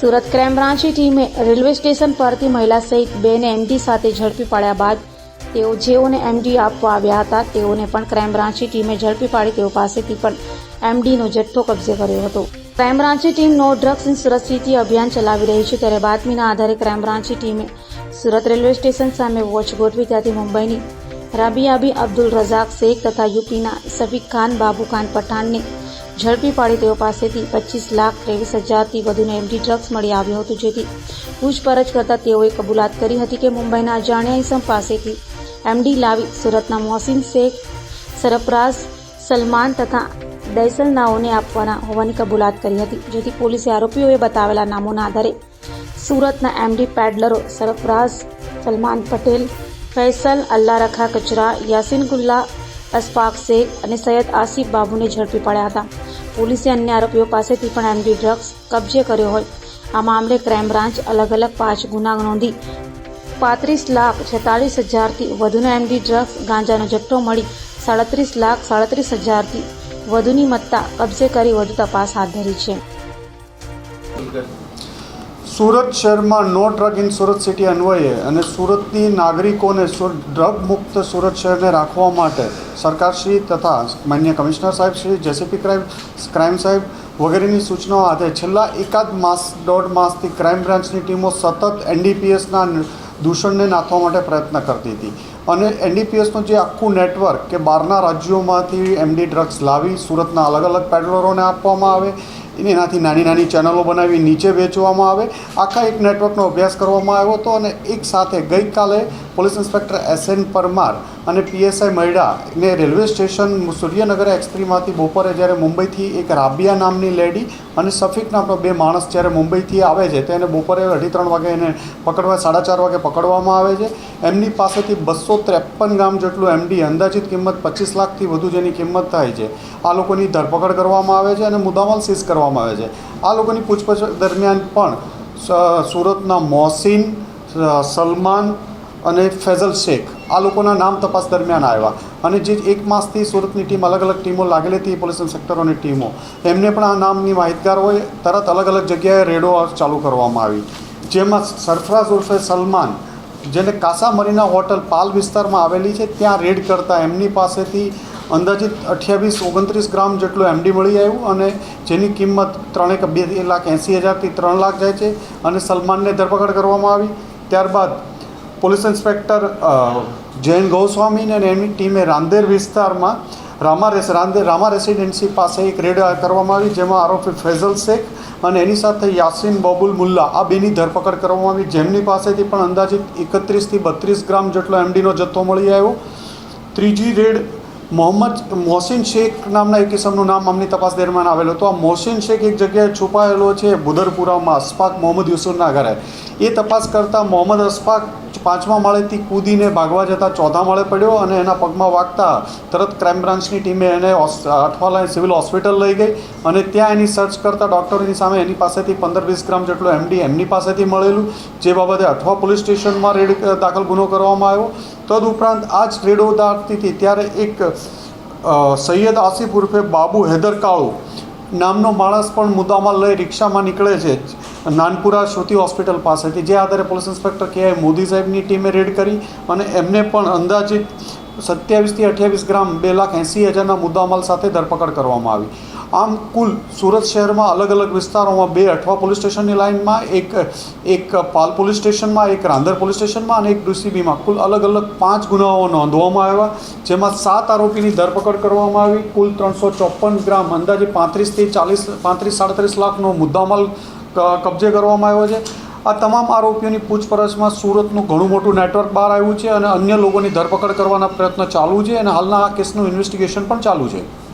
Surat crime બ્રાન્ચની ટીમે railway station પરથી મહિલા સહિત બેને એમડી સાથે ઝડપી પાડ્યા બાદ જેઓને એમડી આપવા આવ્યા હતા તેઓને પણ ક્રાઇમ બ્રાન્ચની ટીમે ઝડપી પાડી તેઓ પાસેથી પણ એમડીનો જથ્થો કબજે કર્યો હતો. ક્રાઇમ બ્રાન્ચની ટીમ નો ડ્રગ્સ ઇન સુરત સિટી અભિયાન ચલાવી રહી છે ત્યારે બાતમીના આધારે ક્રાઇમ બ્રાન્ચની ટીમે સુરત રેલવે સ્ટેશન સામે વોચ ગોઠવી ત્યાંથી મુંબઈની રાબિયાબી અબ્દુલ રઝાક શેખ તથા યુપીના સફીક ખાન બાબુ ખાન પઠાણને ઝડપી પાડી તેઓ પાસેથી 25,23,000થી વધુનો એમડી ડ્રગ્સ મળી આવ્યું હતું. જેથી પૂછપરછ કરતા તેઓએ કબૂલાત કરી હતી કે મુંબઈના અજાણ્યા ઇસમ પાસેથી એમડી લાવી સુરતના મોહસિન શેખ, સરફરાઝ, સલમાન તથા દૈસલ નાઓને આપવાના હોવાની કબૂલાત કરી હતી. જેથી પોલીસે આરોપીઓએ બતાવેલા નામોના આધારે સુરતના એમડી પેડલરો સરફરાઝ, સલમાન પટેલ, ફૈસલ અલ્લાહ રખા કચરા, યાસીન ગુલ્લા, અશફાક શેખ અને સૈયદ આસિફ બાબુને ઝડપી પડ્યા હતા. પોલીસે અન્ય આરોપીઓ પાસેથી પણ એમડી ડ્રગ્સ કબજે કર્યો હોય. આ મામલે ક્રાઇમ બ્રાન્ચ અલગ અલગ 5 ગુના નોંધી 35,46,000થી વધુનો એમડી ડ્રગ્સ ગાંજાનો જથ્થો મળી 37,37,000થી વધુની મત્તા કબજે કરી વધુ તપાસ હાથ ધરી છે. સુરત શહેરમાં નો ડ્રગ ઇન સુરત સિટી અન્વયે અને સુરતની નાગરિકોને ડ્રગ મુક્ત સુરત શહેરને રાખવા માટે સરકારશ્રી તથા માન્ય કમિશનર સાહેબ શ્રી, જેસીપી ક્રાઇમ સાહેબ વગેરેની સૂચનાઓ આધારે છેલ્લા દોઢ માસથી ક્રાઇમ બ્રાન્ચની ટીમો સતત એનડીપીએસના દૂષણને નાથવા માટે પ્રયત્ન કરતી હતી અને એનડીપીએસનું જે આખું નેટવર્ક કે બહારના રાજ્યોમાંથી એમડી ડ્રગ્સ લાવી સુરતના અલગ અલગ પેડલરોને આપવામાં આવે, એનાથી નાની નાની ચેનલો બનાવી નીચે વેચવામાં આવે, આખા એક નેટવર્કનો અભ્યાસ કરવામાં આવ્યો હતો. અને એક સાથે ગઈકાલે પોલીસ ઇન્સ્પેક્ટર SN પરમાર અને PSI મૈડાને રેલવે સ્ટેશન સૂર્યનગર એક્સપ્રેસમાંથી બપોરે જ્યારે મુંબઈથી એક રાબિયા નામની લેડી અને સફીક નામનો 2 માણસ જ્યારે મુંબઈથી આવે છે તેને બપોરે 2:30 વાગે એને પકડવા 4:30 વાગે પકડવામાં આવે છે. એમની પાસેથી 253 ગ્રામ જેટલું એમડી અંદાજિત કિંમત 25 લાખથી વધુ જેની કિંમત થાય છે આ લોકોની ધરપકડ કરવામાં આવે છે અને મુદ્દામાલ સીઝ કરવામાં આવે છે. આ લોકોની પૂછપરછ દરમિયાન પણ સુરતના મોહસિન, સલમાન અને ફૈઝલ શેખ આ લોકોના નામ તપાસ દરમિયાન આવ્યા અને જે 1 માસથી સુરતની ટીમ અલગ અલગ ટીમો લાગેલી હતી, પોલીસ ઇન્સ્પેક્ટરોની ટીમો, એમને પણ આ નામની માહિતગાર હોય તરત અલગ અલગ જગ્યાએ રેડો ચાલુ કરવામાં આવી. જેમાં સરફરાઝ ઉર્ફે સલમાન, જેને કાસા મરીના હોટલ પાલ વિસ્તારમાં આવેલી છે, ત્યાં રેડ કરતાં એમની પાસેથી અંદાજિત 28-29 ગ્રામ જેટલું એમડી મળી આવ્યું અને જેની કિંમત 2,80,000થી 3 લાખ જાય છે અને સલમાનને ધરપકડ કરવામાં આવી. ત્યારબાદ પોલીસ ઇન્સ્પેક્ટર જૈન ગોસ્વામીને અને એમની ટીમે રાંદેર વિસ્તારમાં રામા રેસિડેન્સી પાસે એક રેડ કરવામાં આવી જેમાં આરોપી ફૈઝલ શેખ અને એની સાથે યાસીન બબુલ મુલ્લા આ બેની ધરપકડ કરવામાં આવી, જેમની પાસેથી પણ અંદાજિત 31થી 32 ગ્રામ જેટલો એમડીનો જથ્થો મળી આવ્યો. ત્રીજી રેડ મોહસિન શેખ નામના એક કિસમનું નામ અમની તપાસ દરમિયાન આવેલું હતું. આ મોહસિન શેખ એક જગ્યાએ છુપાયેલો છે બુદરપુરામાં અશફાક મોહમ્મદ યુસુફના ઘરે. એ તપાસ કરતાં મોહમ્મદ અશફાક 5મા માળેથી કૂદીને ભાગવા જતાં 4થા માળે પડ્યો અને એના પગમાં વાગતા તરત ક્રાઇમ બ્રાન્ચની ટીમે એને અઠવાલા સિવિલ હોસ્પિટલ લઈ ગઈ અને ત્યાં એની સર્ચ કરતાં ડૉક્ટરોની સામે એની પાસેથી 15-20 ગ્રામ જેટલું એમડી એમની પાસેથી મળેલું, જે બાબતે અઠવા પોલીસ સ્ટેશનમાં રેડ દાખલ ગુનો કરવામાં આવ્યો. તદુપરાંત આ જ રેડો દાખતી હતી ત્યારે એક સૈયદ આસિફ ઉર્ફે બાબુ હૈદર કાળુ નામનો માણસ પણ મુદ્દામાલ લઈ રિક્ષામાં નીકળે છે નાનપુરા શ્રુતિ હોસ્પિટલ પાસેથી, જે આધારે પોલીસ ઇન્સ્પેક્ટર KI મોદી સાહેબની ટીમે રેડ કરી અને એમને પણ અંદાજિત 27થી 28 ગ્રામ 2,80,000ના મુદ્દામાલ સાથે ધરપકડ કરવામાં આવી. આમ કુલ સુરત શહેરમાં અલગ અલગ વિસ્તારોમાં 2 અઠવા પોલીસ સ્ટેશનની લાઇનમાં, એક પાલ પોલીસ સ્ટેશનમાં, એક રાંદેર પોલીસ સ્ટેશનમાં અને એક DCBમાં કુલ અલગ અલગ 5 ગુનાઓ નોંધવામાં આવ્યા, જેમાં 7 આરોપીની ધરપકડ કરવામાં આવી. કુલ 354 ગ્રામ અંદાજે 35-37 લાખનો મુદ્દામાલ કબજે કરવામાં આવ્યો છે. આ તમામ આરોપીઓની પૂછપરછમાં સુરતનું ઘણું મોટું નેટવર્ક બહાર આવ્યું છે અને અન્ય લોકોની ધરપકડ કરવાના પ્રયત્ન ચાલુ છે અને હાલના આ કેસનું ઇન્વેસ્ટિગેશન પણ ચાલુ છે.